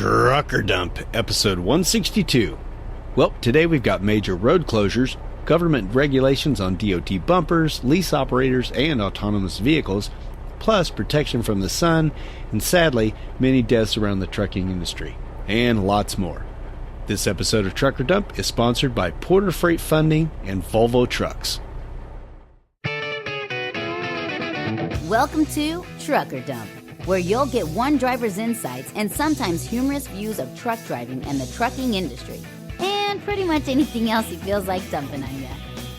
Trucker Dump, episode 162. Well, today we've got major road closures, government regulations on DOT bumpers, lease operators, and autonomous vehicles, plus protection from the sun, and sadly, many deaths around the trucking industry, and lots more. This episode of Trucker Dump is sponsored by Porter Freight Funding and Volvo Trucks. Welcome to Trucker Dump, where you'll get one driver's insights and sometimes humorous views of truck driving and the trucking industry, and pretty much anything else he feels like dumping on you.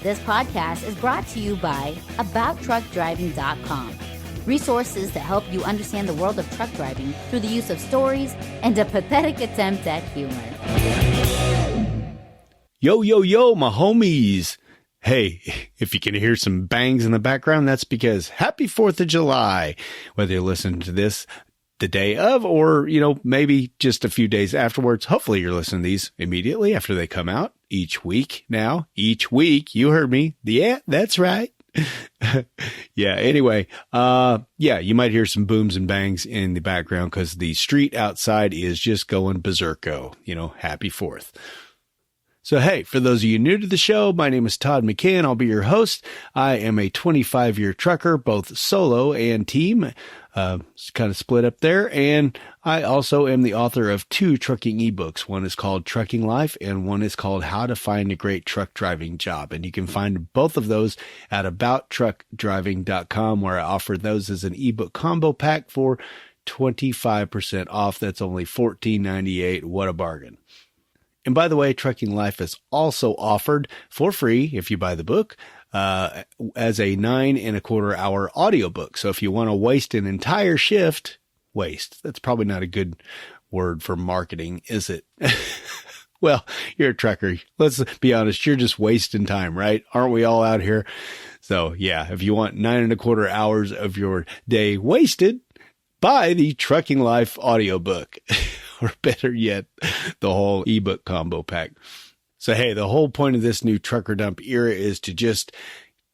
This podcast is brought to you by AboutTruckDriving.com, resources that help you understand the world of truck driving through the use of stories and a pathetic attempt at humor. Yo, yo, yo, my homies. Hey, if you can hear some bangs in the background, that's because happy 4th of July. Whether you're listening to this the day of or, maybe just a few days afterwards. Hopefully you're listening to these immediately after they come out each week. Now, each week, you heard me. Yeah, that's right. Anyway, you might hear some booms and bangs in the background because the street outside is just going berserko. Happy 4th. So, hey, for those of you new to the show, my name is Todd McCann. I'll be your host. I am a 25-year trucker, both solo and team. It's kind of split up there. And I also am the author of 2 trucking ebooks. One is called Trucking Life, and one is called How to Find a Great Truck Driving Job. And you can find both of those at AboutTruckDriving.com, where I offer those as an ebook combo pack for 25% off. That's only $14.98. What a bargain. And by the way, Trucking Life is also offered for free if you buy the book as a 9 1/4 hour audiobook. So if you want to waste an entire shift, that's probably not a good word for marketing, is it? Well, you're a trucker. Let's be honest. You're just wasting time, right? Aren't we all out here? So yeah, if you want 9 1/4 hours of your day wasted, buy the Trucking Life audiobook. Or better yet, the whole ebook combo pack. So, hey, the whole point of this new Trucker Dump era is to just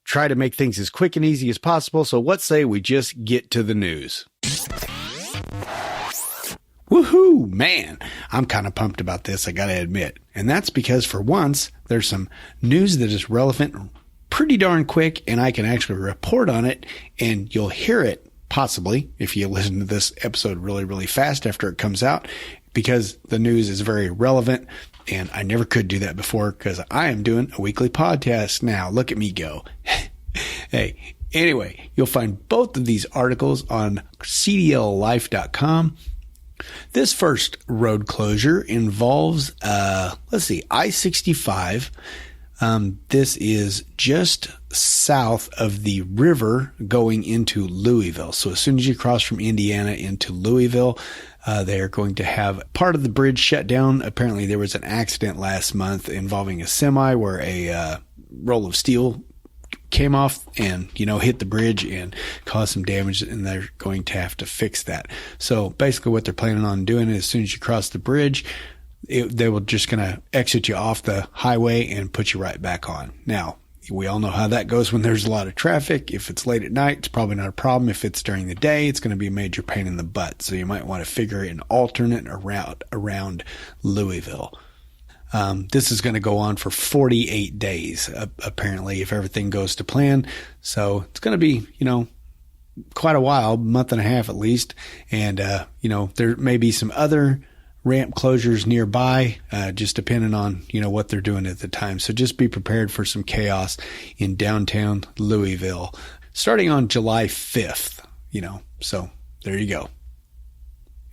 try to make things as quick and easy as possible. So let's say we just get to the news. Woohoo, man. I'm kind of pumped about this, I got to admit. And that's because for once, there's some news that is relevant pretty darn quick, and I can actually report on it, and you'll hear it possibly if you listen to this episode really, really fast after it comes out, because the news is very relevant, and I never could do that before because I am doing a weekly podcast now. Look at me go. Hey, anyway, you'll find both of these articles on cdllife.com. This first road closure involves, I-65. This is just south of the river going into Louisville. So as soon as you cross from Indiana into Louisville, they are going to have part of the bridge shut down. Apparently there was an accident last month involving a semi where a roll of steel came off and, hit the bridge and caused some damage, and they're going to have to fix that. So basically what they're planning on doing is as soon as you cross the bridge, they were just going to exit you off the highway and put you right back on. Now, we all know how that goes when there's a lot of traffic. If it's late at night, it's probably not a problem. If it's during the day, it's going to be a major pain in the butt. So you might want to figure an alternate route around Louisville. This is going to go on for 48 days, apparently, if everything goes to plan. So it's going to be, quite a while, month and a half at least. And, there may be some other ramp closures nearby, just depending on, what they're doing at the time. So just be prepared for some chaos in downtown Louisville starting on July 5th, so there you go.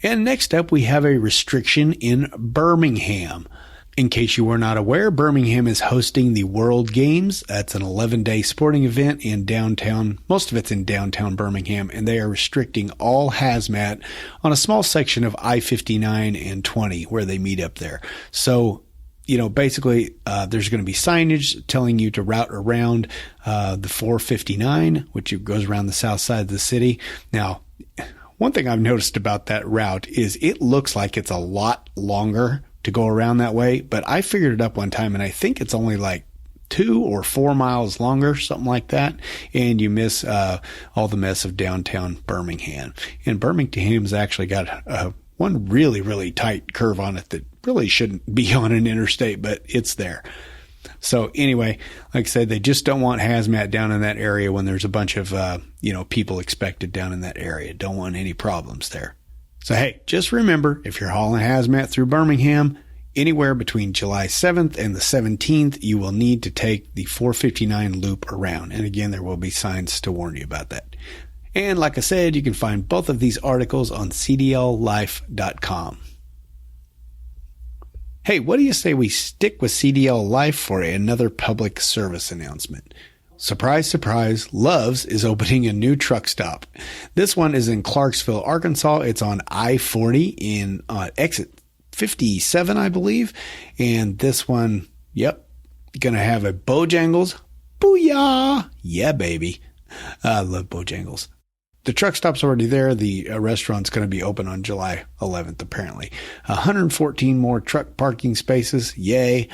And next up, we have a restriction in Birmingham. In case you were not aware, Birmingham is hosting the World Games. That's an 11-day sporting event in downtown. Most of it's in downtown Birmingham, and they are restricting all hazmat on a small section of I-59 and 20 where they meet up there. So, basically, there's going to be signage telling you to route around the 459, which goes around the south side of the city. Now, one thing I've noticed about that route is it looks like it's a lot longer to go around that way, but I figured it up one time and I think it's only like 2 or 4 miles longer, something like that, and you miss all the mess of downtown Birmingham. And Birmingham's actually got a one really, really tight curve on it that really shouldn't be on an interstate, but it's there. So anyway, like I said, they just don't want hazmat down in that area when there's a bunch of, people expected down in that area. Don't want any problems there. So, hey, just remember, if you're hauling hazmat through Birmingham, anywhere between July 7th and the 17th, you will need to take the 459 loop around. And again, there will be signs to warn you about that. And like I said, you can find both of these articles on cdllife.com. Hey, what do you say we stick with CDL Life for another public service announcement? Surprise, surprise, Love's is opening a new truck stop. This one is in Clarksville, Arkansas. It's on I-40 in exit 57, I believe. And this one, going to have a Bojangles. Booyah! Yeah, baby. I love Bojangles. The truck stop's already there. The restaurant's going to be open on July 11th, apparently. 114 more truck parking spaces. Yay.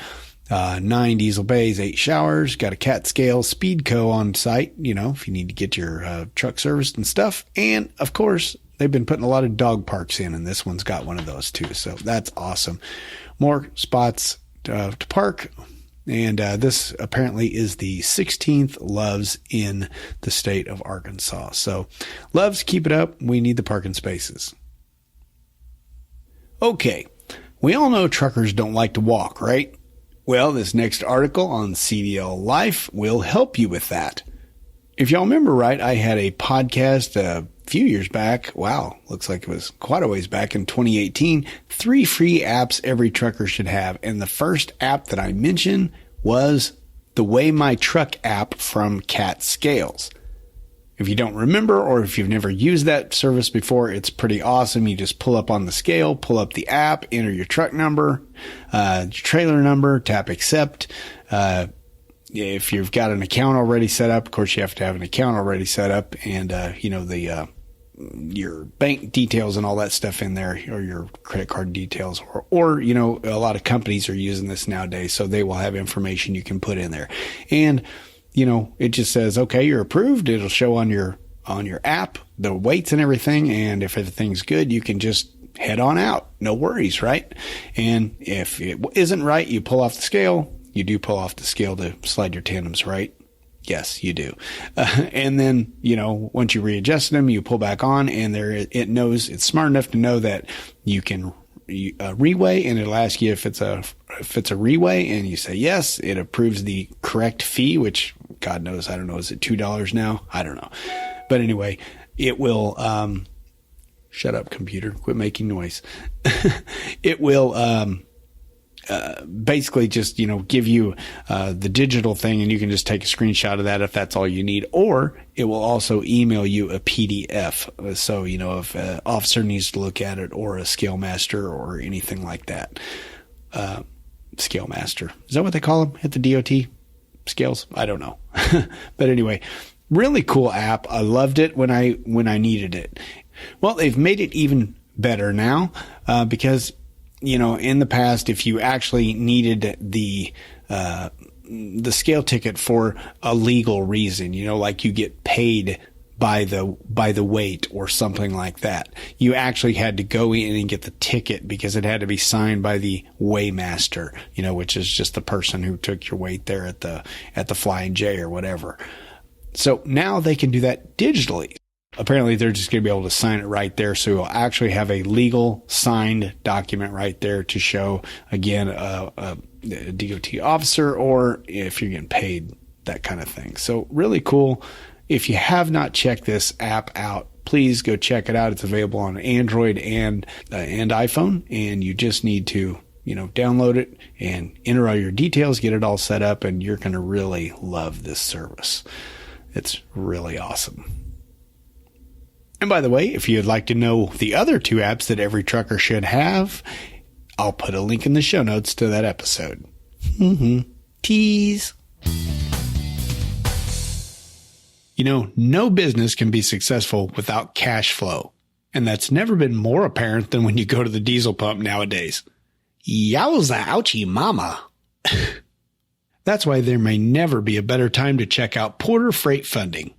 9 diesel bays, 8 showers. Got a cat scale Speedco on site, if you need to get your truck serviced and stuff. And, of course, they've been putting a lot of dog parks in, and this one's got one of those, too. So that's awesome. More spots to park. And this apparently is the 16th Love's in the state of Arkansas. So Love's, keep it up. We need the parking spaces. Okay. We all know truckers don't like to walk, right? Well, this next article on CDL Life will help you with that. If y'all remember right, I had a podcast a few years back. Wow, looks like it was quite a ways back in 2018. 3 free apps every trucker should have. And the first app that I mentioned was the Weigh My Truck app from Cat Scales. If you don't remember, or if you've never used that service before, it's pretty awesome. You just pull up on the scale, pull up the app, enter your truck number, your trailer number, tap accept. If you've got an account already set up, of course you have to have an account already set up, and your bank details and all that stuff in there, or your credit card details, or a lot of companies are using this nowadays, so they will have information you can put in there. And it just says, okay, you're approved. It'll show on your app, the weights and everything. And if everything's good, you can just head on out. No worries, right? And if it isn't right, you pull off the scale. You do pull off the scale to slide your tandems, right? Yes, you do. And then, once you readjust them, you pull back on, and it knows, it's smart enough to know that you can reweigh, and it'll ask you if it's a reweigh, and you say yes. It approves the correct fee, which God knows, I don't know, is it $2 now? I don't know. But anyway, it will shut up, computer, quit making noise. It will basically just, give you the digital thing, and you can just take a screenshot of that if that's all you need, or it will also email you a PDF. So, if an officer needs to look at it, or a scale master or anything like that. Scale master. Is that what they call them at the DOT? Scales? I don't know. But anyway, really cool app. I loved it when I needed it. Well, they've made it even better now, because in the past, if you actually needed the scale ticket for a legal reason, like you get paid by the weight or something like that, you actually had to go in and get the ticket, because it had to be signed by the weighmaster, which is just the person who took your weight there at the Flying J or whatever. So now they can do that digitally. Apparently, they're just going to be able to sign it right there. So you'll actually have a legal signed document right there to show, again, a DOT officer, or if you're getting paid, that kind of thing. So really cool. If you have not checked this app out, please go check it out. It's available on Android and iPhone, and you just need to, download it and enter all your details, get it all set up, and you're going to really love this service. It's really awesome. And by the way, if you'd like to know the other 2 apps that every trucker should have, I'll put a link in the show notes to that episode. Tease. No business can be successful without cash flow. And that's never been more apparent than when you go to the diesel pump nowadays. Yowza, ouchie mama. That's why there may never be a better time to check out Porter Freight Funding.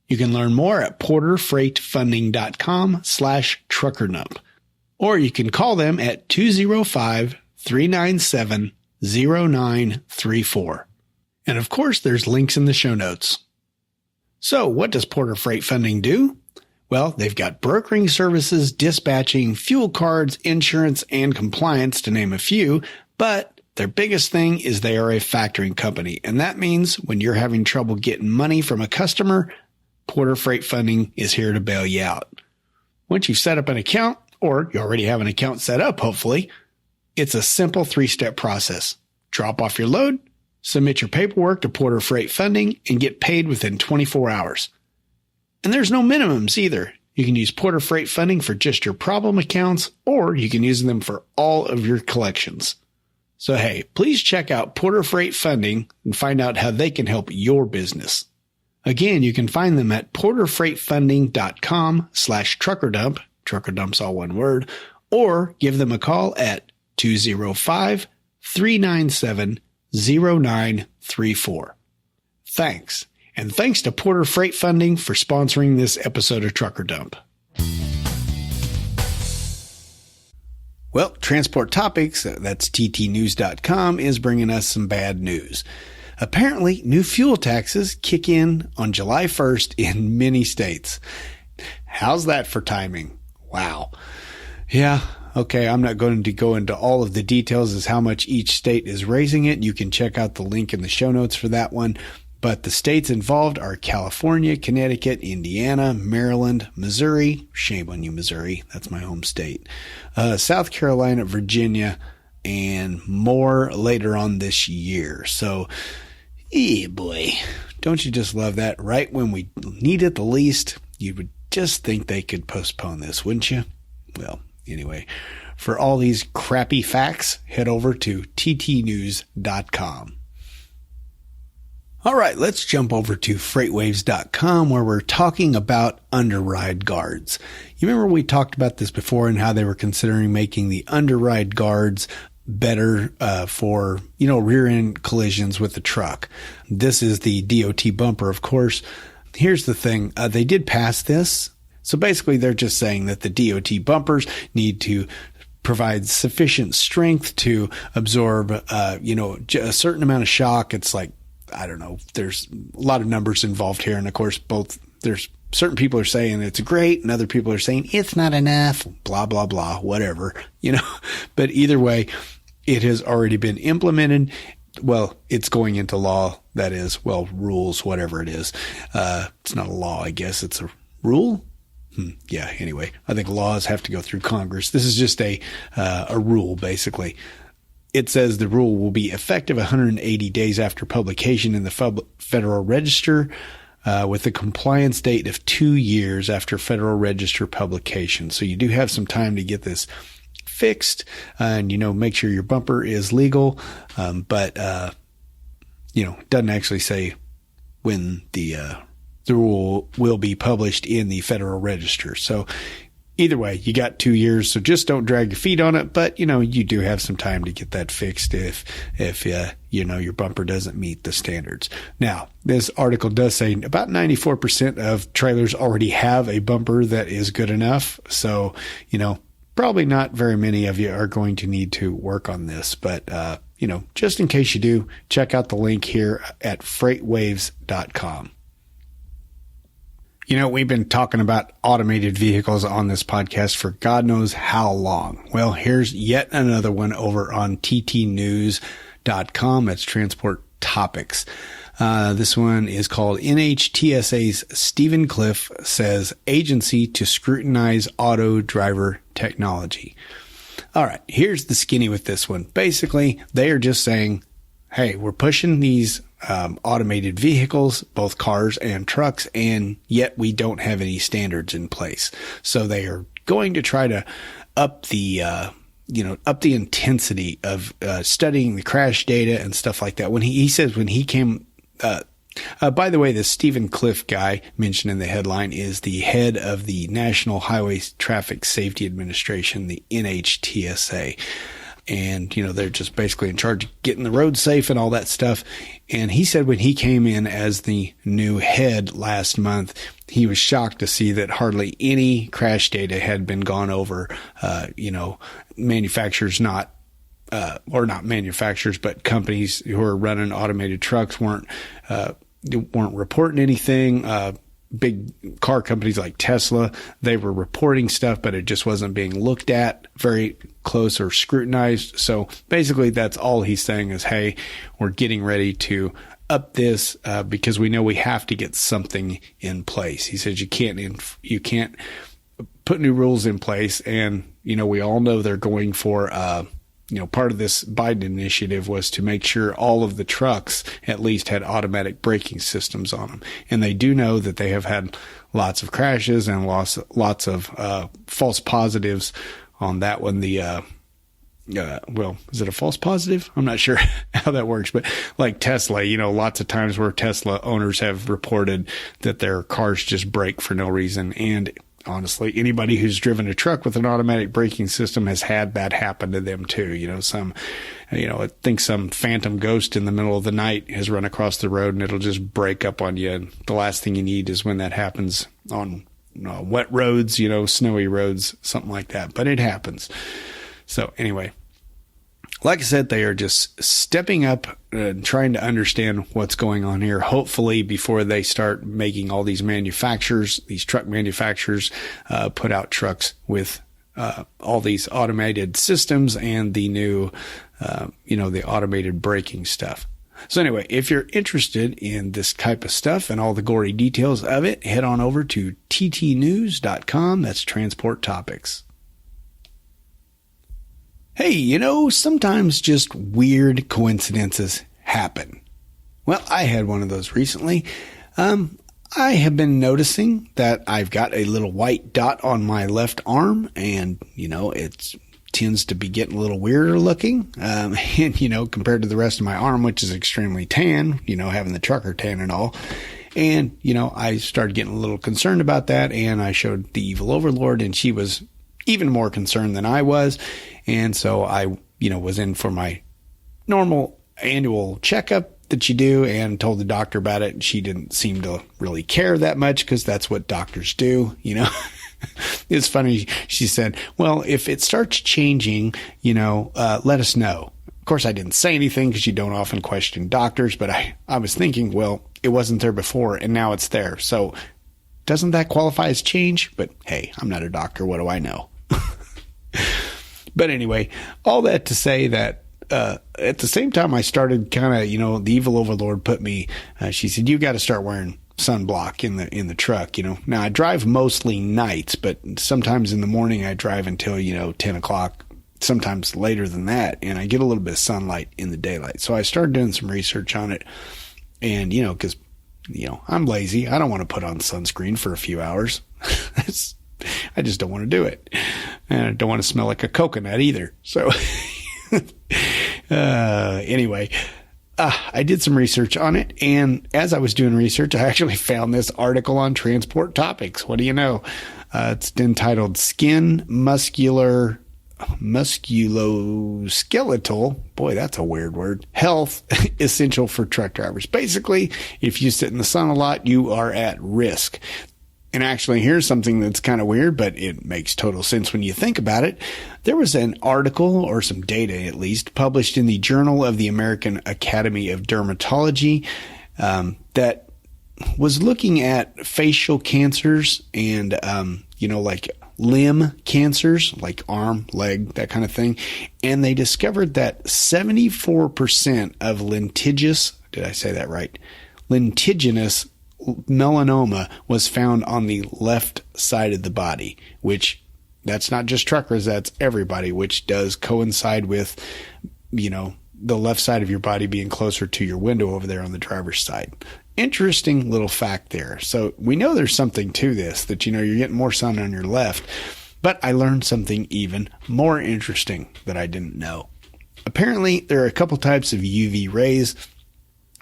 You can learn more at porterfreightfunding.com/truckerdump. Or you can call them at 205-397-0934. And of course, there's links in the show notes. So what does Porter Freight Funding do? Well, they've got brokering services, dispatching, fuel cards, insurance, and compliance, to name a few, but their biggest thing is they are a factoring company. And that means when you're having trouble getting money from a customer, Porter Freight Funding is here to bail you out. Once you've set up an account, or you already have an account set up, hopefully, it's a simple 3-step process. Drop off your load, submit your paperwork to Porter Freight Funding, and get paid within 24 hours. And there's no minimums either. You can use Porter Freight Funding for just your problem accounts, or you can use them for all of your collections. So hey, please check out Porter Freight Funding and find out how they can help your business. Again, you can find them at porterfreightfunding.com/truckerdump, truckerdump's all one word, or give them a call at 205-397-0934. Thanks. And thanks to Porter Freight Funding for sponsoring this episode of Trucker Dump. Well, Transport Topics, that's ttnews.com, is bringing us some bad news. Apparently, new fuel taxes kick in on July 1st in many states. How's that for timing? Wow. Yeah, okay, I'm not going to go into all of the details as how much each state is raising it. You can check out the link in the show notes for that one. But the states involved are California, Connecticut, Indiana, Maryland, Missouri. Shame on you, Missouri. That's my home state. South Carolina, Virginia, and more later on this year. So, boy, don't you just love that? Right when we need it the least, you would just think they could postpone this, wouldn't you? Well, anyway, for all these crappy facts, head over to ttnews.com. All right, let's jump over to freightwaves.com where we're talking about underride guards. You remember we talked about this before and how they were considering making the underride guards better for, rear end collisions with the truck. This is the DOT bumper, of course. Here's the thing. They did pass this. So basically they're just saying that the DOT bumpers need to provide sufficient strength to absorb, a certain amount of shock. It's like, I don't know, there's a lot of numbers involved here. And of course, there's certain people are saying it's great and other people are saying it's not enough, blah, blah, blah, whatever, but either way, it has already been implemented. Well, it's going into law. That is, rules, whatever it is. It's not a law, I guess. It's a rule. Yeah. Anyway, I think laws have to go through Congress. This is just a rule, basically. It says the rule will be effective 180 days after publication in the Federal Register, with a compliance date of 2 years after Federal Register publication. So you do have some time to get this fixed and, make sure your bumper is legal. But doesn't actually say when the rule will be published in the Federal Register. So either way, you got 2 years, so just don't drag your feet on it. But, you do have some time to get that fixed if your bumper doesn't meet the standards. Now, this article does say about 94% of trailers already have a bumper that is good enough. So, probably not very many of you are going to need to work on this. But, just in case you do, check out the link here at freightwaves.com. We've been talking about automated vehicles on this podcast for God knows how long. Well, here's yet another one over on ttnews.com. It's Transport Topics. This one is called NHTSA's Stephen Cliff says agency to scrutinize auto driver technology. All right, here's the skinny with this one. Basically, they are just saying, hey, we're pushing these automated vehicles, both cars and trucks, and yet we don't have any standards in place. So they are going to try to up the intensity of studying the crash data and stuff like that. When he says when he came, by the way, the Stephen Cliff guy mentioned in the headline is the head of the National Highway Traffic Safety Administration, the NHTSA. And, they're just basically in charge of getting the road safe and all that stuff. And he said when he came in as the new head last month, he was shocked to see that hardly any crash data had been gone over. Manufacturers not manufacturers, but companies who are running automated trucks weren't reporting anything. Big car companies like Tesla, they were reporting stuff, but it just wasn't being looked at very close or scrutinized. So basically that's all he's saying is, hey, we're getting ready to up this because we know we have to get something in place. He says you can't put new rules in place. And, we all know they're going for, part of this Biden initiative was to make sure all of the trucks at least had automatic braking systems on them. And they do know that they have had lots of crashes and lots of false positives on that one. Is it a false positive? I'm not sure how that works, but like Tesla, lots of times where Tesla owners have reported that their cars just brake for no reason. And honestly, anybody who's driven a truck with an automatic braking system has had that happen to them too. I think some phantom ghost in the middle of the night has run across the road and it'll just break up on you. And the last thing you need is when that happens on wet roads, snowy roads, something like that. But it happens. So anyway, like I said, they are just stepping up and trying to understand what's going on here. Hopefully before they start making all these truck manufacturers, put out trucks with, all these automated systems and the new, the automated braking stuff. So anyway, if you're interested in this type of stuff and all the gory details of it, head on over to ttnews.com. That's Transport Topics. Hey, sometimes just weird coincidences happen. Well, I had one of those recently. I have been noticing that I've got a little white dot on my left arm, and, it tends to be getting a little weirder looking. And, compared to the rest of my arm, which is extremely tan, having the trucker tan and all. And, I started getting a little concerned about that, and I showed the evil overlord, and she was even more concerned than I was. And so I, was in for my normal annual checkup that you do and told the doctor about it. And she didn't seem to really care that much because that's what doctors do, It's funny. She said, well, if it starts changing, let us know. Of course, I didn't say anything because you don't often question doctors, but I was thinking, well, it wasn't there before and now it's there. So doesn't that qualify as change? But hey, I'm not a doctor. What do I know? But anyway, all that to say that at the same time I started kind of, the evil overlord put me, she said, you got to start wearing sunblock in the truck, Now I drive mostly nights, but sometimes in the morning I drive until, 10 o'clock, sometimes later than that. And I get a little bit of sunlight in the daylight. So I started doing some research on it and, because, I'm lazy. I don't want to put on sunscreen for a few hours. I just don't want to do it. And I don't want to smell like a coconut either. So anyway, I did some research on it. And as I was doing research, I actually found this article on Transport Topics. What do you know? It's entitled Skin Musculoskeletal. Boy, that's a weird word. Health essential for truck drivers. Basically, if you sit in the sun a lot, you are at risk. And actually, here's something that's kind of weird, but it makes total sense when you think about it. There was an article, or some data at least, published in the Journal of the American Academy of Dermatology that was looking at facial cancers and, like limb cancers, like arm, leg, that kind of thing. And they discovered that 74% of lentiginous melanoma was found on the left side of the body, which that's not just truckers, that's everybody, which does coincide with, the left side of your body being closer to your window over there on the driver's side. Interesting little fact there. So we know there's something to this, that, you're getting more sun on your left, but I learned something even more interesting that I didn't know. Apparently there are a couple types of UV rays.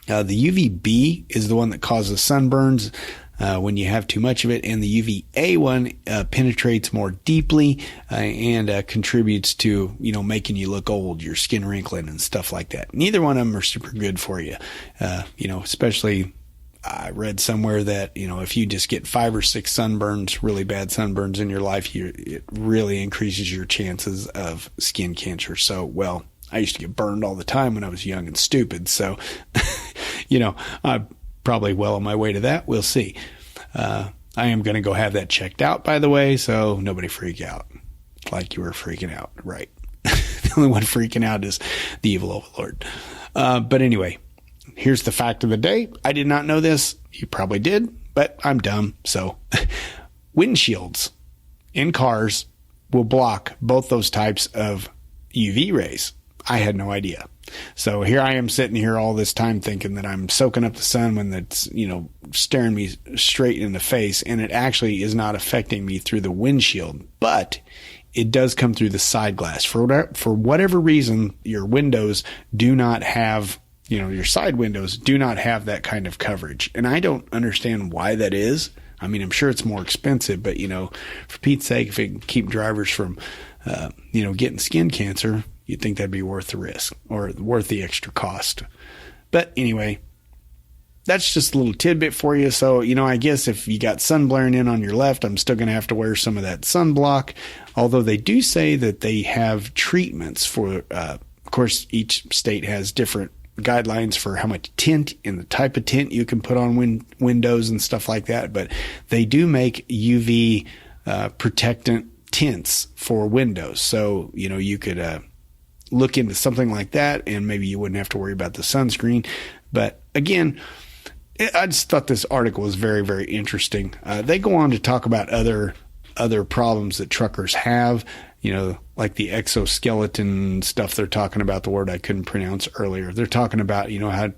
The UVB is the one that causes sunburns. when you have too much of it, and the UVA one penetrates more deeply and contributes to, making you look old, your skin wrinkling and stuff like that. Neither one of them are super good for you, especially I read somewhere that, if you just get 5 or 6 sunburns, really bad sunburns in your life, it really increases your chances of skin cancer. So, well, I used to get burned all the time when I was young and stupid. So, I'm probably well on my way to that. We'll see. I am going to go have that checked out, by the way, so nobody freak out like you were freaking out. Right. The only one freaking out is the evil overlord. But anyway, here's the fact of the day. I did not know this. You probably did, but I'm dumb. So windshields in cars will block both those types of UV rays. I had no idea. So here I am sitting here all this time thinking that I'm soaking up the sun when it's, staring me straight in the face, and it actually is not affecting me through the windshield, but it does come through the side glass. For whatever reason, your windows do not have, your side windows do not have that kind of coverage. And I don't understand why that is. I mean, I'm sure it's more expensive, but, for Pete's sake, if it can keep drivers from, getting skin cancer, you'd think that'd be worth the risk or worth the extra cost. But anyway, that's just a little tidbit for you. So, I guess if you got sun blaring in on your left, I'm still going to have to wear some of that sunblock. Although they do say that they have treatments for, of course, each state has different guidelines for how much tint and the type of tint you can put on windows and stuff like that. But they do make UV protectant tints for windows. So, you could look into something like that, and maybe you wouldn't have to worry about the sunscreen. But again, I just thought this article was very, very interesting. They go on to talk about other problems that truckers have, like the exoskeleton stuff they're talking about, the word I couldn't pronounce earlier. They're talking about, how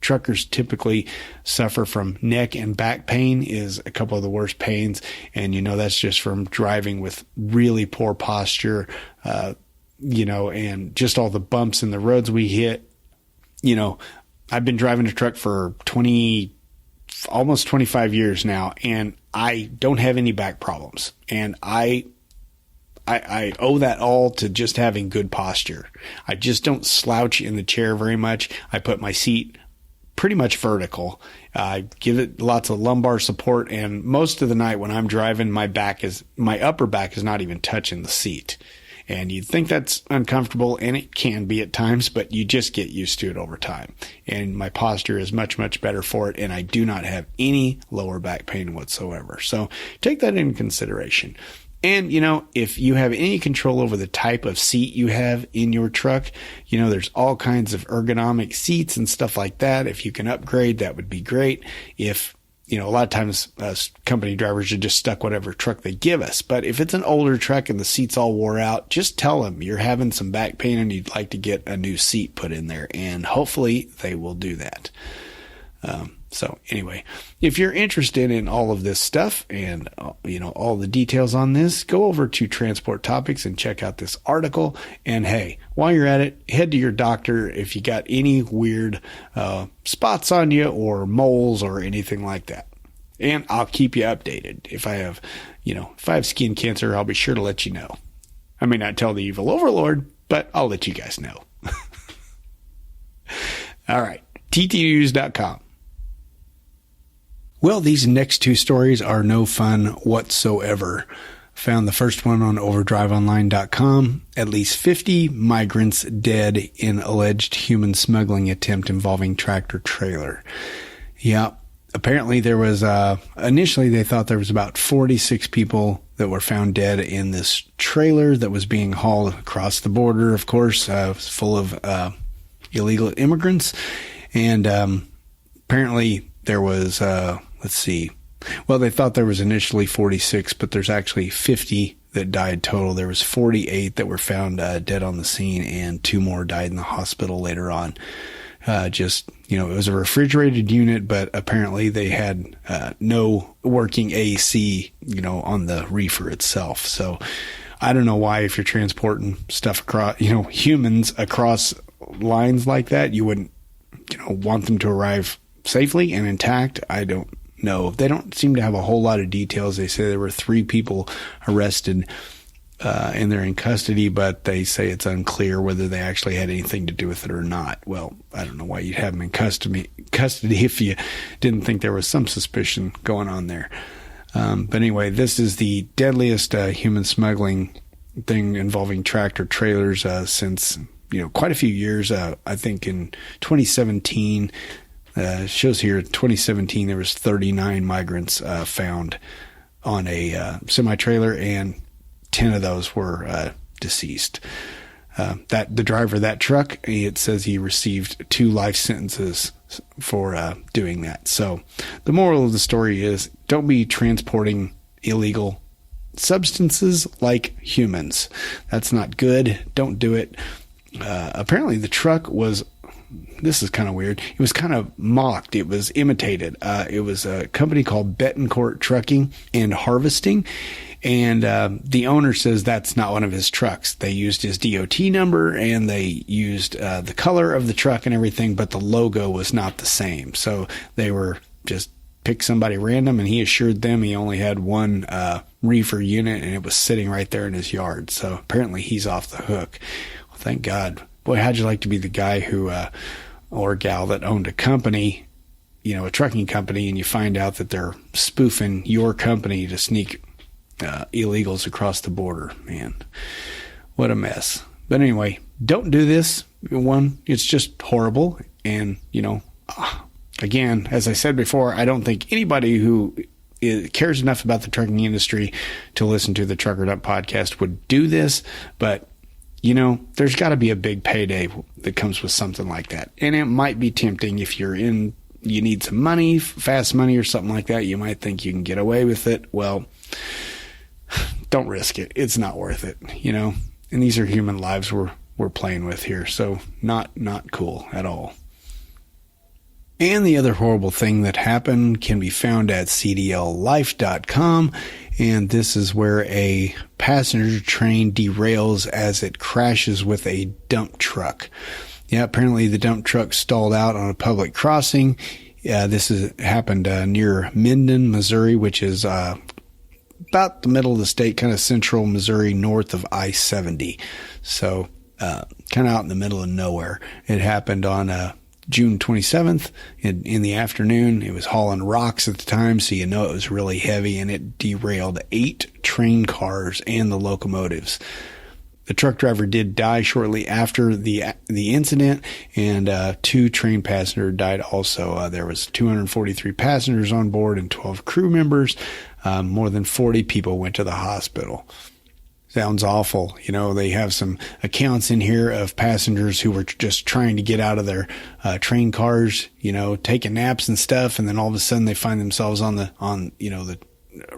truckers typically suffer from neck and back pain is a couple of the worst pains. And, that's just from driving with really poor posture, and just all the bumps in the roads we hit. I've been driving a truck for almost 25 years now, and I don't have any back problems. And I owe that all to just having good posture. I just don't slouch in the chair very much. I put my seat pretty much vertical. I give it lots of lumbar support, and most of the night when I'm driving, my upper back is not even touching the seat. And you'd think that's uncomfortable, and it can be at times, but you just get used to it over time. And my posture is much, much better for it, and I do not have any lower back pain whatsoever. So take that into consideration. And, if you have any control over the type of seat you have in your truck, there's all kinds of ergonomic seats and stuff like that. If you can upgrade, that would be great. If a lot of times company drivers are just stuck whatever truck they give us. But if it's an older truck and the seat's all wore out, just tell them you're having some back pain and you'd like to get a new seat put in there. And hopefully they will do that. So anyway, if you're interested in all of this stuff and, all the details on this, go over to Transport Topics and check out this article. And hey, while you're at it, head to your doctor if you got any weird spots on you or moles or anything like that. And I'll keep you updated. If I have skin cancer, I'll be sure to let you know. I may not tell the evil overlord, but I'll let you guys know. All right. ttnews.com. Well, these next two stories are no fun whatsoever. Found the first one on overdriveonline.com. At least 50 migrants dead in alleged human smuggling attempt involving tractor trailer. Yeah, apparently there was, initially they thought there was about 46 people that were found dead in this trailer that was being hauled across the border, of course, full of illegal immigrants. And apparently there was, they thought there was initially 46, but there's actually 50 that died total. There was 48 that were found dead on the scene, and 2 more died in the hospital later on. It was a refrigerated unit, but apparently they had no working AC, on the reefer itself. So I don't know why, if you're transporting stuff across, humans across lines like that, you wouldn't, want them to arrive safely and intact. I don't know. They don't seem to have a whole lot of details. They say there were 3 people arrested and they're in custody, but they say it's unclear whether they actually had anything to do with it or not. Well, I don't know why you'd have them in custody if you didn't think there was some suspicion going on there. But anyway, this is the deadliest human smuggling thing involving tractor trailers since, quite a few years. I think in 2017, shows here 2017 there was 39 migrants found on a semi-trailer, and 10 of those were deceased. The driver of that truck, it says he received 2 life sentences for doing that. So the moral of the story is, don't be transporting illegal substances like humans. That's not good. Don't do it. Apparently the truck was, this is kind of weird, it was kind of mocked. It was imitated. It was a company called Betancourt Trucking and Harvesting. And the owner says that's not one of his trucks. They used his DOT number and they used the color of the truck and everything, but the logo was not the same. So they were just pick somebody random, and he assured them he only had one reefer unit, and it was sitting right there in his yard. So apparently he's off the hook. Well, thank God. Boy, how'd you like to be the guy who or gal that owned a company, a trucking company, and you find out that they're spoofing your company to sneak illegals across the border? Man, what a mess. But anyway, don't do this. One, it's just horrible. And, again, as I said before, I don't think anybody who cares enough about the trucking industry to listen to the Trucker Dump podcast would do this. But, there's got to be a big payday that comes with something like that. And it might be tempting if you need some money, fast money or something like that. You might think you can get away with it. Well, don't risk it. It's not worth it, and these are human lives we're playing with here. So not cool at all. And the other horrible thing that happened can be found at cdllife.com. And this is where a passenger train derails as it crashes with a dump truck. Yeah, apparently the dump truck stalled out on a public crossing. This happened near Minden, Missouri, which is about the middle of the state, kind of central Missouri, north of I-70. So kind of out in the middle of nowhere. It happened on June 27th in the afternoon. It was hauling rocks at the time, so it was really heavy, and it derailed 8 train cars and the locomotives. The truck driver did die shortly after the incident, and 2 train passengers died also. There was 243 passengers on board and 12 crew members. More than 40 people went to the hospital. Sounds awful. They have some accounts in here of passengers who were just trying to get out of their train cars, taking naps and stuff, and then all of a sudden they find themselves on the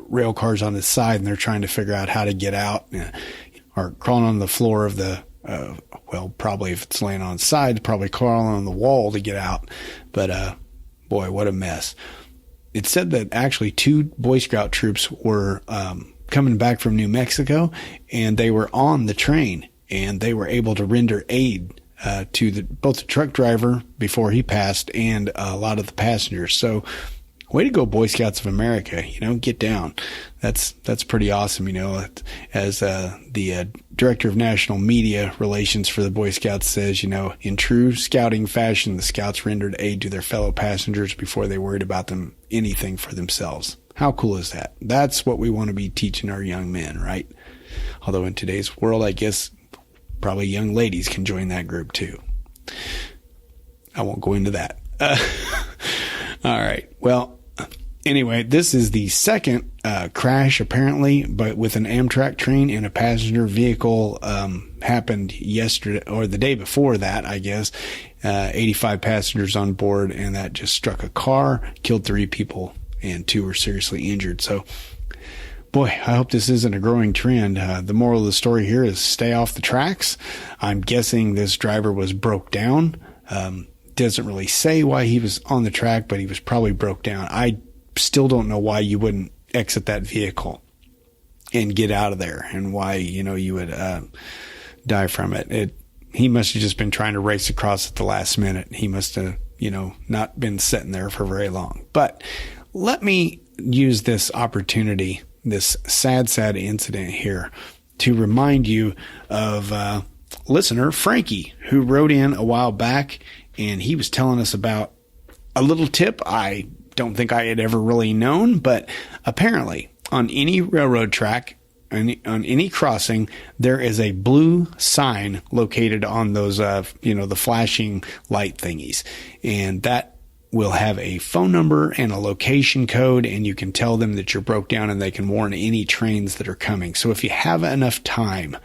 rail cars on the side, and they're trying to figure out how to get out, or crawling on the floor of the probably if it's laying on the side, probably crawling on the wall to get out. But boy, what a mess. It said that actually 2 Boy Scout troops were coming back from New Mexico, and they were on the train, and they were able to render aid to both the truck driver before he passed and a lot of the passengers. So way to go, Boy Scouts of America. Get down. That's pretty awesome. As the director of national media relations for the Boy Scouts says, in true scouting fashion, the Scouts rendered aid to their fellow passengers before they worried about anything for themselves. How cool is that? That's what we want to be teaching our young men, right? Although in today's world, I guess probably young ladies can join that group too. I won't go into that. All right. Well, anyway, this is the second crash apparently, but with an Amtrak train and a passenger vehicle happened yesterday or the day before that, I guess. 85 passengers on board, and that just struck a car, killed 3 people, and 2 were seriously injured. So, boy, I hope this isn't a growing trend. The moral of the story here is stay off the tracks. I'm guessing this driver was broke down. Doesn't really say why he was on the track, but he was probably broke down. I still don't know why you wouldn't exit that vehicle and get out of there, and why, you would die from it. He must have just been trying to race across at the last minute. He must have, not been sitting there for very long. But let me use this opportunity, this sad incident here, to remind you of listener Frankie, who wrote in a while back, and he was telling us about a little tip I don't think I had ever really known, but apparently on any railroad track, on any crossing, there is a blue sign located on those, the flashing light thingies. And that will have a phone number and a location code, and you can tell them that you're broke down, and they can warn any trains that are coming. So if you have enough time,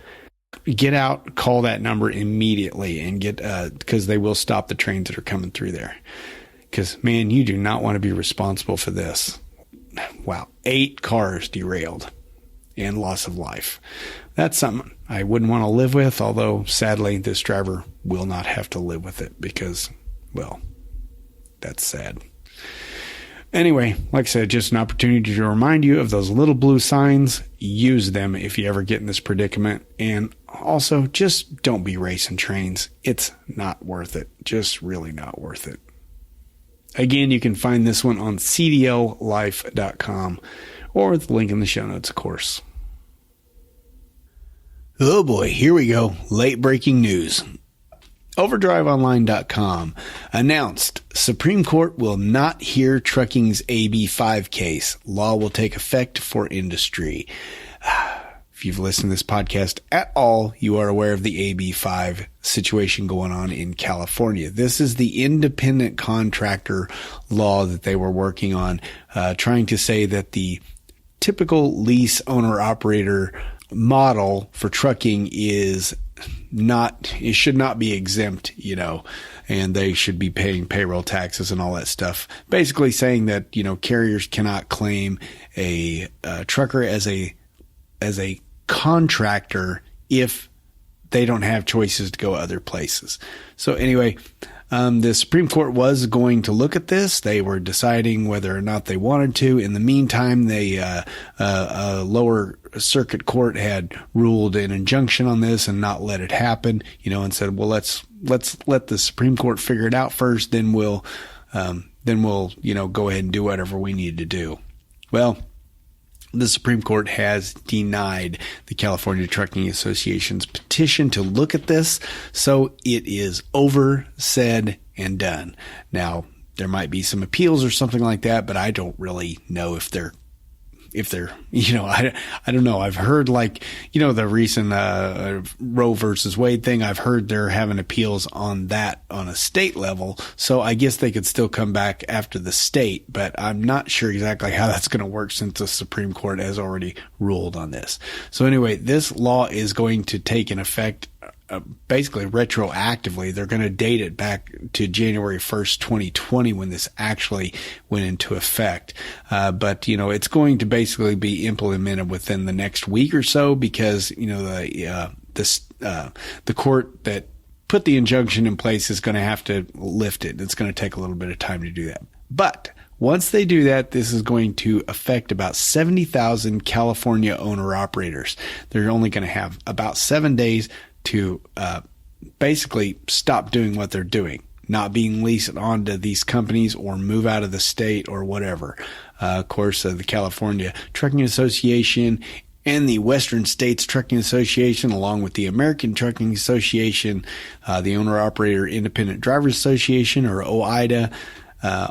get out, call that number immediately, and get, because they will stop the trains that are coming through there. Because, man, you do not want to be responsible for this. Wow. 8 cars derailed and loss of life. That's something I wouldn't want to live with, although sadly this driver will not have to live with it because, well, that's sad. Anyway, like I said, just an opportunity to remind you of those little blue signs. Use them if you ever get in this predicament. And also, just don't be racing trains. It's not worth it. Just really not worth it. Again, you can find this one on cdllife.com or the link in the show notes, of course. Oh boy, here we go. Late breaking news. OverdriveOnline.com announced Supreme Court will not hear trucking's AB5 case. Law will take effect for industry. If you've listened to this podcast at all, you are aware of the AB5 situation going on in California. This is the independent contractor law that they were working on, trying to say that the typical lease owner-operator model for trucking is not, it should not be exempt, and they should be paying payroll taxes and all that stuff. Basically saying that, carriers cannot claim a trucker as a contractor if they don't have choices to go other places. So anyway, the Supreme Court was going to look at this. They were deciding whether or not they wanted to. In the meantime, a lower circuit court had ruled an injunction on this and not let it happen, and said, well, let's let the Supreme Court figure it out first. Then we'll go ahead and do whatever we need to do. Well, the Supreme Court has denied the California Trucking Association's petition to look at this, so it is over, said, and done. Now, there might be some appeals or something like that, but I don't really know if they're, I don't know. I've heard the recent Roe versus Wade thing. I've heard they're having appeals on that on a state level. So I guess they could still come back after the state, but I'm not sure exactly how that's going to work since the Supreme Court has already ruled on this. So anyway, this law is going to take in effect basically retroactively. They're going to date it back to January 1st, 2020 when this actually went into effect. But it's going to basically be implemented within the next week or so because, the court that put the injunction in place is going to have to lift it. It's going to take a little bit of time to do that. But once they do that, this is going to affect about 70,000 California owner-operators. They're only going to have about 7 days to basically stop doing what they're doing, not being leased onto these companies or move out of the state or whatever. Of course, the California Trucking Association and the Western States Trucking Association, along with the American Trucking Association, the Owner-Operator Independent Drivers Association, or OIDA,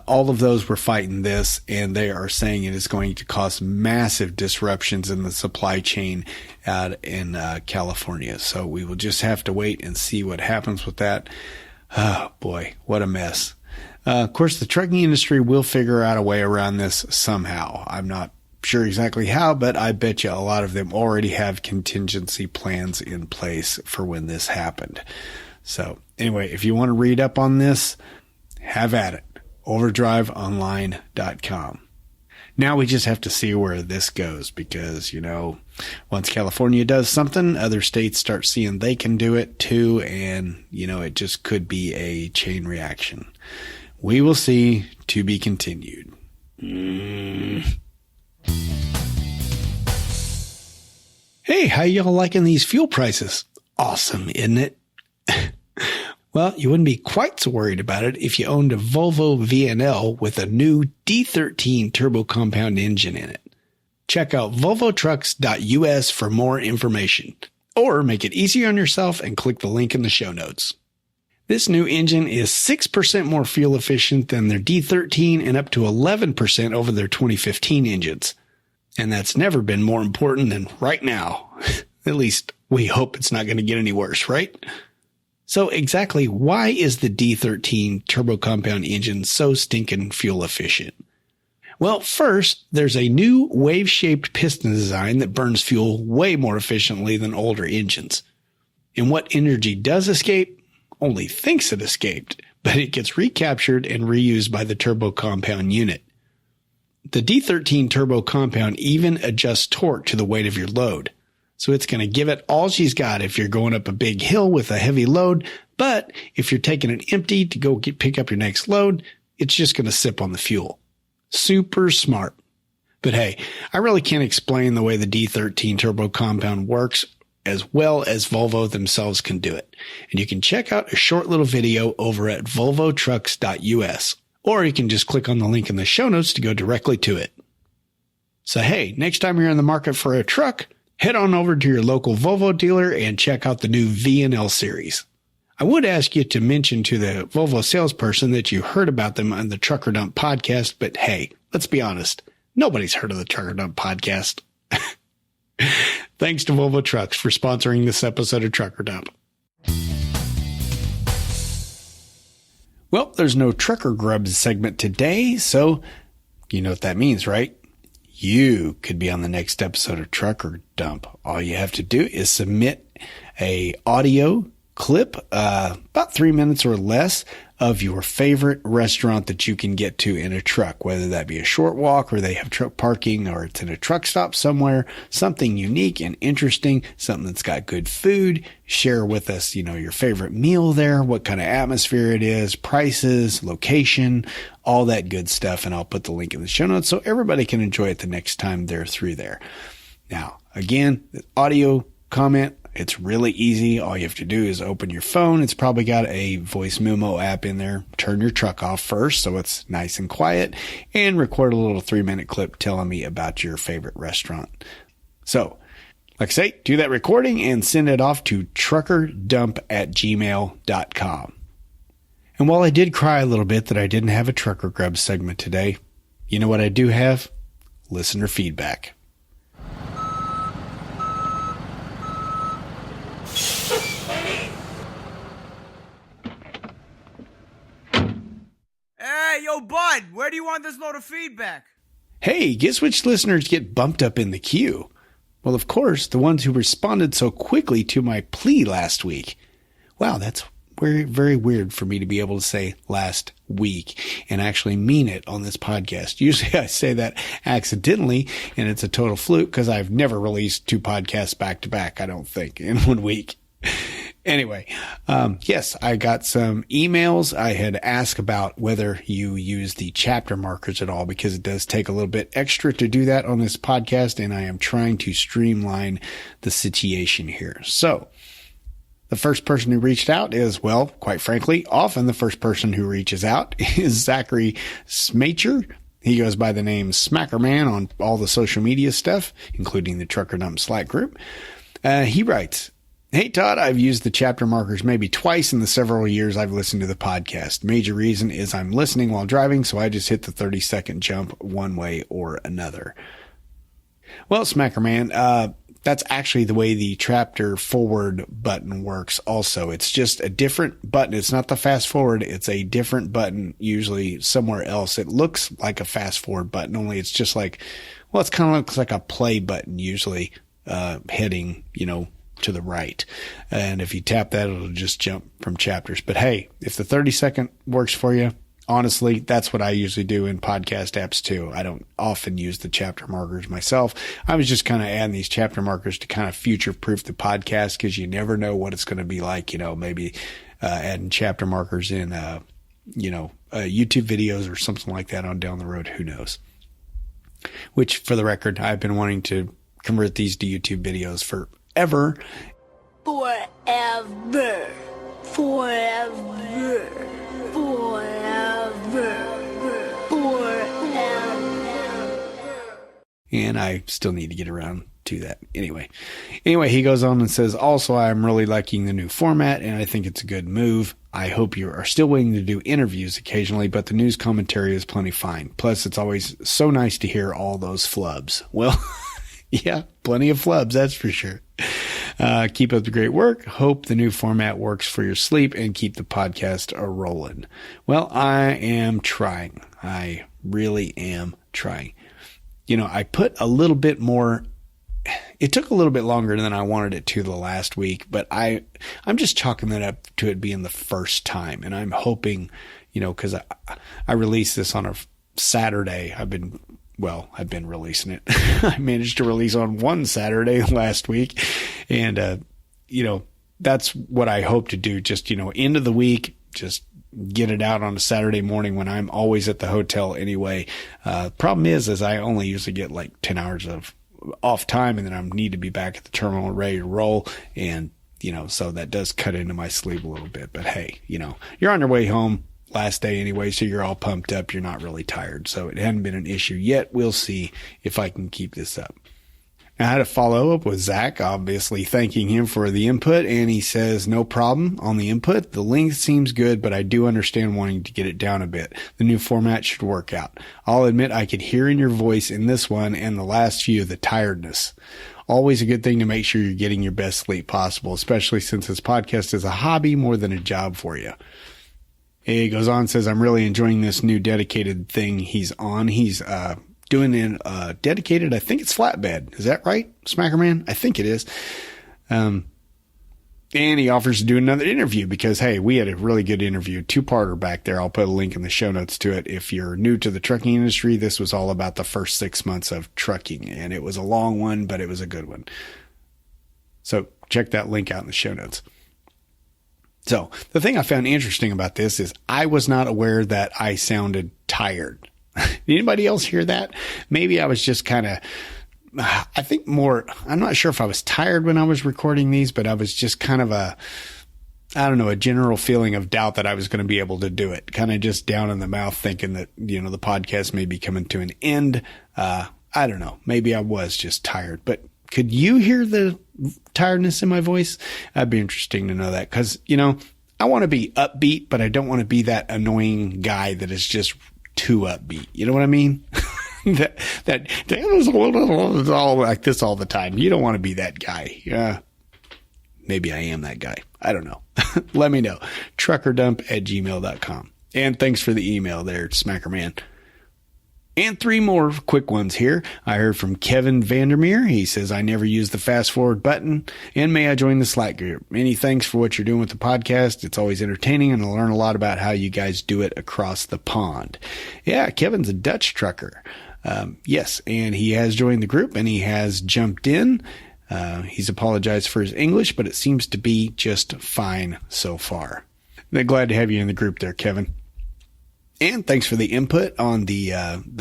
all of those were fighting this, and they are saying it is going to cause massive disruptions in the supply chain out in California. So we will just have to wait and see what happens with that. Oh boy, what a mess. Of course, the trucking industry will figure out a way around this somehow. I'm not sure exactly how, but I bet you a lot of them already have contingency plans in place for when this happened. So anyway, if you want to read up on this, have at it. OverdriveOnline.com. Now we just have to see where this goes because, once California does something, other states start seeing they can do it too. And, it just could be a chain reaction. We will see. To be continued. Hey, how y'all liking these fuel prices? Awesome, isn't it? Well, you wouldn't be quite so worried about it if you owned a Volvo VNL with a new D13 turbo compound engine in it. Check out volvotrucks.us for more information, or make it easier on yourself and click the link in the show notes. This new engine is 6% more fuel efficient than their D13 and up to 11% over their 2015 engines. And that's never been more important than right now. At least we hope it's not going to get any worse, right? So exactly why is the D13 turbo compound engine so stinking fuel efficient? Well, first, there's a new wave-shaped piston design that burns fuel way more efficiently than older engines. And what energy does escape only thinks it escaped, but it gets recaptured and reused by the turbo compound unit. The D13 turbo compound even adjusts torque to the weight of your load. So it's going to give it all she's got if you're going up a big hill with a heavy load, but if you're taking it empty to go pick up your next load, it's just going to sip on the fuel. Super smart. But hey, I really can't explain the way the D13 turbo compound works as well as Volvo themselves can do it. And you can check out a short little video over at volvotrucks.us, or you can just click on the link in the show notes to go directly to it. So hey, next time you're in the market for a truck, head on over to your local Volvo dealer and check out the new VNL series. I would ask you to mention to the Volvo salesperson that you heard about them on the Trucker Dump podcast, but hey, let's be honest, nobody's heard of the Trucker Dump podcast. Thanks to Volvo Trucks for sponsoring this episode of Trucker Dump. Well, there's no Trucker Grubs segment today, so you know what that means, right? You could be on the next episode of Trucker Dump. All you have to do is submit a audio clip, about 3 minutes or less, of your favorite restaurant that you can get to in a truck, whether that be a short walk or they have truck parking or it's in a truck stop somewhere, something unique and interesting, something that's got good food. Share with us, your favorite meal there, what kind of atmosphere it is, prices, location, all that good stuff. And I'll put the link in the show notes so everybody can enjoy it the next time they're through there. Now, again, the audio comment, it's really easy. All you have to do is open your phone. It's probably got a voice memo app in there. Turn your truck off first so it's nice and quiet, and record a little 3-minute clip telling me about your favorite restaurant. So, like I say, do that recording and send it off to truckerdump@gmail.com. And while I did cry a little bit that I didn't have a Trucker Grub segment today, you know what I do have? Listener feedback. Hey, yo, bud, where do you want this load of feedback? Hey, guess which listeners get bumped up in the queue? Well, of course, the ones who responded so quickly to my plea last week. Wow, that's very, very weird for me to be able to say last week and actually mean it on this podcast. Usually I say that accidentally, and it's a total fluke because I've never released 2 podcasts back to back, I don't think, in 1 week. Anyway, yes, I got some emails. I had asked about whether you use the chapter markers at all, because it does take a little bit extra to do that on this podcast, and I am trying to streamline the situation here. So the first person who reached out is, well, quite frankly, often the first person who reaches out is Zachary Smacher. He goes by the name Smackerman on all the social media stuff, including the Trucker Dump Slack group. He writes, "Hey, Todd, I've used the chapter markers maybe twice in the several years I've listened to the podcast. Major reason is I'm listening while driving, so I just hit the 30-second jump one way or another." Well, Smackerman, that's actually the way the chapter forward button works also. It's just a different button. It's not the fast forward. It's a different button, usually somewhere else. It looks like a fast forward button, only it's just like, well, it's kind of looks like a play button, usually heading, to the right. And if you tap that, it'll just jump from chapters. But hey, if the 30-second works for you, honestly, that's what I usually do in podcast apps too. I don't often use the chapter markers myself. I was just kind of adding these chapter markers to kind of future-proof the podcast, because you never know what it's going to be like, maybe adding chapter markers in, YouTube videos or something like that on down the road. Who knows? Which, for the record, I've been wanting to convert these to YouTube videos forever. Forever. And I still need to get around to that. Anyway, he goes on and says, also, I'm really liking the new format and I think it's a good move. I hope you are still waiting to do interviews occasionally, but the news commentary is plenty fine. Plus, it's always so nice to hear all those flubs. Well, yeah, plenty of flubs, that's for sure. Keep up the great work. Hope the new format works for your sleep and keep the podcast rolling. Well, I am trying. I really am trying. You know, I put a little bit more. It took a little bit longer than I wanted it to the last week, but I'm just chalking that up to it being the first time. And I'm hoping, you know, because I released this on a Saturday. I've been releasing it. I managed to release on one Saturday last week. And, you know, that's what I hope to do. Just, you know, end of the week, just get it out on a Saturday morning when I'm always at the hotel anyway. Problem is I only usually get like 10 hours of off time and then I need to be back at the terminal ready to roll. And, you know, so that does cut into my sleep a little bit, but hey, you know, you're on your way home last day anyway, so you're all pumped up. You're not really tired. So it hadn't been an issue yet. We'll see if I can keep this up. I had a follow up with Zach, obviously thanking him for the input. And he says, no problem on the input. The length seems good, but I do understand wanting to get it down a bit. The new format should work out. I'll admit I could hear in your voice in this one and the last few, the tiredness. Always a good thing to make sure you're getting your best sleep possible, especially since this podcast is a hobby more than a job for you. He goes on and says, I'm really enjoying this new dedicated thing he's on. He's doing in dedicated, I think it's flatbed. Is that right, Smackerman? I think it is. And he offers to do another interview because, hey, we had a really good interview, two-parter back there. I'll put a link in the show notes to it. If you're new to the trucking industry, this was all about the first 6 months of trucking. And it was a long one, but it was a good one. So check that link out in the show notes. So the thing I found interesting about this is I was not aware that I sounded tired. Did anybody else hear that? Maybe I was just kind of, I think more, I'm not sure if I was tired when I was recording these, but I was just kind of a general feeling of doubt that I was going to be able to do it. Kind of just down in the mouth thinking that, you know, the podcast may be coming to an end. I don't know. Maybe I was just tired, but could you hear the tiredness in my voice? That'd be interesting to know that because, you know, I want to be upbeat, but I don't want to be that annoying guy that is just too upbeat. You know what I mean? that was all like this all the time. You don't want to be that guy. Yeah. Maybe I am that guy. I don't know. Let me know. truckerdump@gmail.com. And thanks for the email there, Smackerman. And 3 more quick ones here. I heard from Kevin Vandermeer. He says, I never use the fast forward button. And may I join the Slack group? Many thanks for what you're doing with the podcast. It's always entertaining and I learn a lot about how you guys do it across the pond. Yeah, Kevin's a Dutch trucker. Yes, and he has joined the group and he has jumped in. He's apologized for his English, but it seems to be just fine so far. They're glad to have you in the group there, Kevin. And thanks for the input on the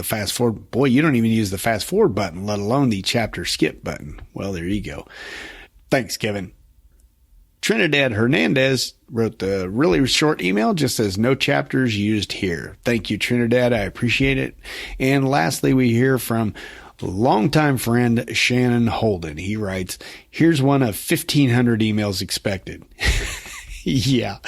fast forward. Boy, you don't even use the fast forward button, let alone the chapter skip button. Well, there you go. Thanks, Kevin. Trinidad Hernandez wrote the really short email, just says no chapters used here. Thank you, Trinidad. I appreciate it. And lastly, we hear from longtime friend Shannon Holden. He writes, here's one of 1,500 emails expected. Yeah.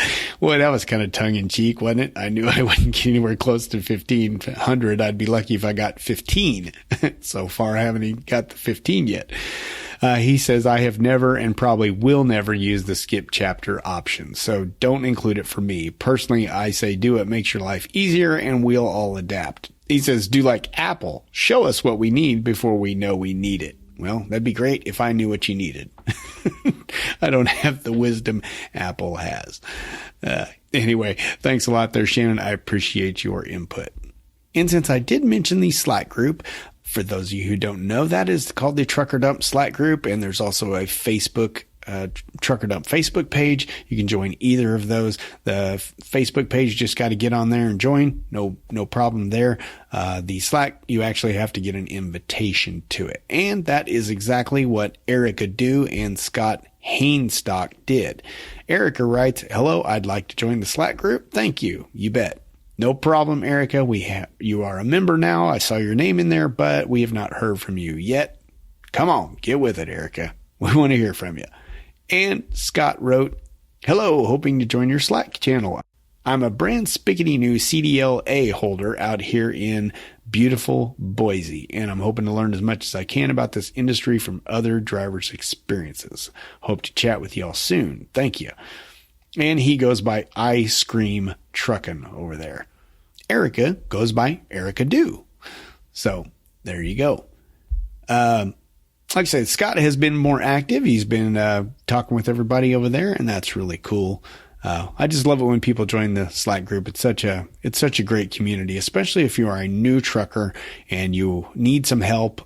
Well, that was kind of tongue in cheek, wasn't it? I knew I wouldn't get anywhere close to 1,500. I'd be lucky if I got 15. So far, I haven't even got the 15 yet. He says, I have never and probably will never use the skip chapter option. So don't include it for me. Personally, I say do it. Makes your life easier and we'll all adapt. He says, do like Apple. Show us what we need before we know we need it. Well, that'd be great if I knew what you needed. I don't have the wisdom Apple has. Anyway, thanks a lot there, Shannon. I appreciate your input. And since I did mention the Slack group, for those of you who don't know, that is called the Trucker Dump Slack group. And there's also a Facebook Trucker Dump Facebook page. You can join either of those. The Facebook page, just got to get on there and join. No problem there. The Slack, you actually have to get an invitation to it. And that is exactly what Erica Do and Scott Hainstock did. Erica writes, "Hello, I'd like to join the Slack group. Thank you. You bet. No problem, Erica. You are a member now. I saw your name in there, but we have not heard from you yet. Come on, get with it, Erica. We want to hear from you." And Scott wrote, "Hello, hoping to join your Slack channel. I'm a brand spickety new CDLA holder out here in beautiful Boise, and I'm hoping to learn as much as I can about this industry from other drivers' experiences. Hope to chat with y'all soon. Thank you." And he goes by Ice Cream Truckin' over there. Erica goes by Erica Do. So there you go. Like I said, Scott has been more active. He's been talking with everybody over there, and that's really cool. I just love it when people join the Slack group. It's such a great community, especially if you are a new trucker and you need some help.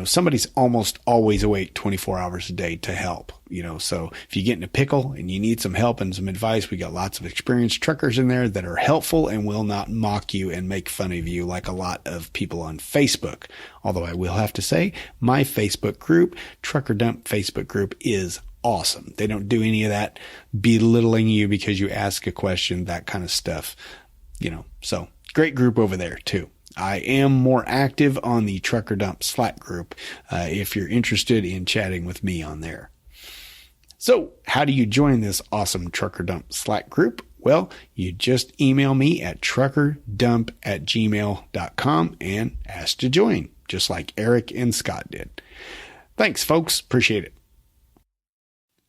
Somebody's almost always awake 24 hours a day to help, so if you get in a pickle and you need some help and some advice, we got lots of experienced truckers in there that are helpful and will not mock you and make fun of you like a lot of people on Facebook. Although I will have to say my Facebook group, Trucker Dump Facebook group, is awesome. They don't do any of that belittling you because you ask a question, that kind of stuff, so great group over there too. I am more active on the Trucker Dump Slack group if you're interested in chatting with me on there. So how do you join this awesome Trucker Dump Slack group? Well, you just email me at truckerdump@gmail.com and ask to join, just like Eric and Scott did. Thanks, folks. Appreciate it.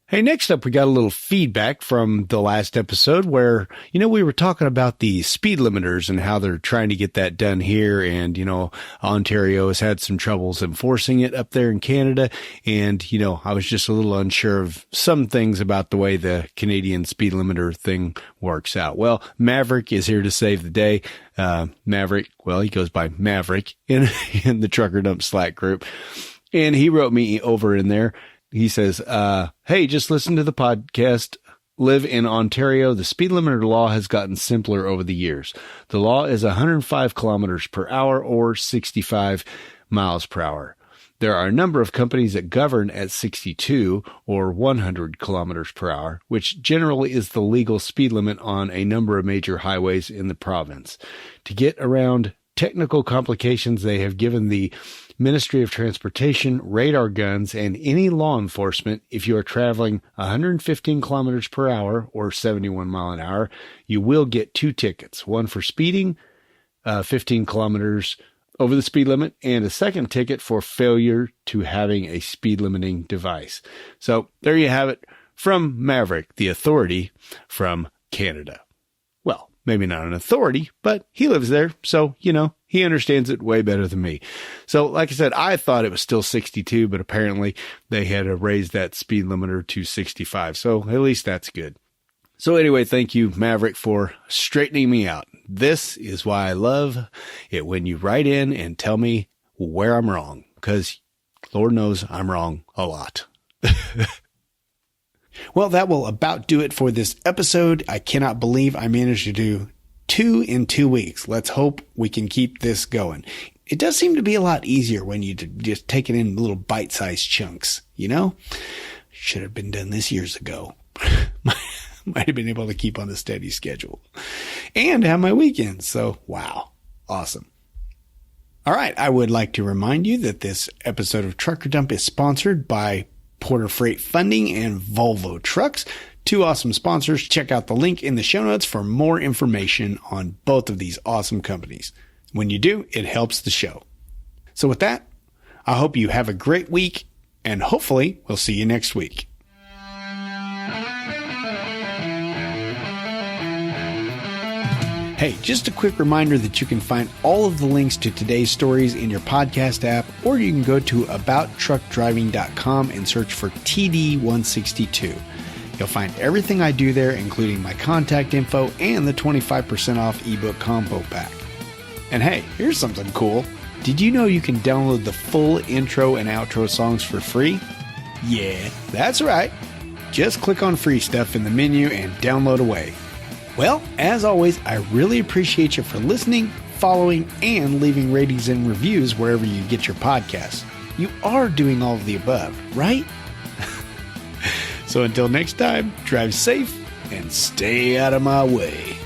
Hey, next up, we got a little feedback from the last episode where, we were talking about the speed limiters and how they're trying to get that done here. And, Ontario has had some troubles enforcing it up there in Canada. And, I was just a little unsure of some things about the way the Canadian speed limiter thing works out. Well, Maverick is here to save the day. Maverick, well, he goes by Maverick in the Trucker Dump Slack group. And he wrote me over in there. He says, "Hey, just listen to the podcast. Live in Ontario. The speed limiter law has gotten simpler over the years. The law is 105 kilometers per hour or 65 miles per hour. There are a number of companies that govern at 62 or 100 kilometers per hour, which generally is the legal speed limit on a number of major highways in the province. To get around technical complications, they have given the Ministry of Transportation radar guns and any law enforcement. If you are traveling 115 kilometers per hour or 71 mile an hour, you will get 2 tickets, one for speeding 15 kilometers over the speed limit and a second ticket for failure to having a speed limiting device." So there you have it from Maverick, the authority from Canada. Well, maybe not an authority, but he lives there. So, he understands it way better than me. So like I said, I thought it was still 62, but apparently they had to raise that speed limiter to 65. So at least that's good. So anyway, thank you, Maverick, for straightening me out. This is why I love it when you write in and tell me where I'm wrong, because Lord knows I'm wrong a lot. Well, that will about do it for this episode. I cannot believe I managed to do 2 in 2 weeks. Let's hope we can keep this going. It does seem to be a lot easier when you just take it in little bite-sized chunks, Should have been done this years ago. Might have been able to keep on a steady schedule and have my weekends. So, wow. Awesome. All right. I would like to remind you that this episode of Trucker Dump is sponsored by Porter Freight Funding and Volvo Trucks, 2 awesome sponsors. Check out the link in the show notes for more information on both of these awesome companies. When you do, it helps the show. So with that, I hope you have a great week, and hopefully we'll see you next week. Hey, just a quick reminder that you can find all of the links to today's stories in your podcast app, or you can go to abouttruckdriving.com and search for TD162. You'll find everything I do there, including my contact info and the 25% off ebook combo pack. And hey, here's something cool. Did you know you can download the full intro and outro songs for free? Yeah, that's right. Just click on free stuff in the menu and download away. Well, as always, I really appreciate you for listening, following, and leaving ratings and reviews wherever you get your podcasts. You are doing all of the above, right? So until next time, drive safe and stay out of my way.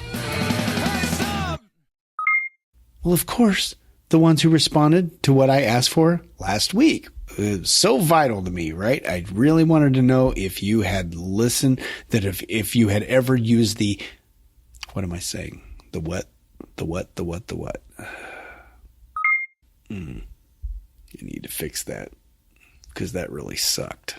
Well, of course, the ones who responded to what I asked for last week. It was so vital to me, right? I really wanted to know if you had listened, that if you had ever used the, what am I saying? The what? You need to fix that because that really sucked.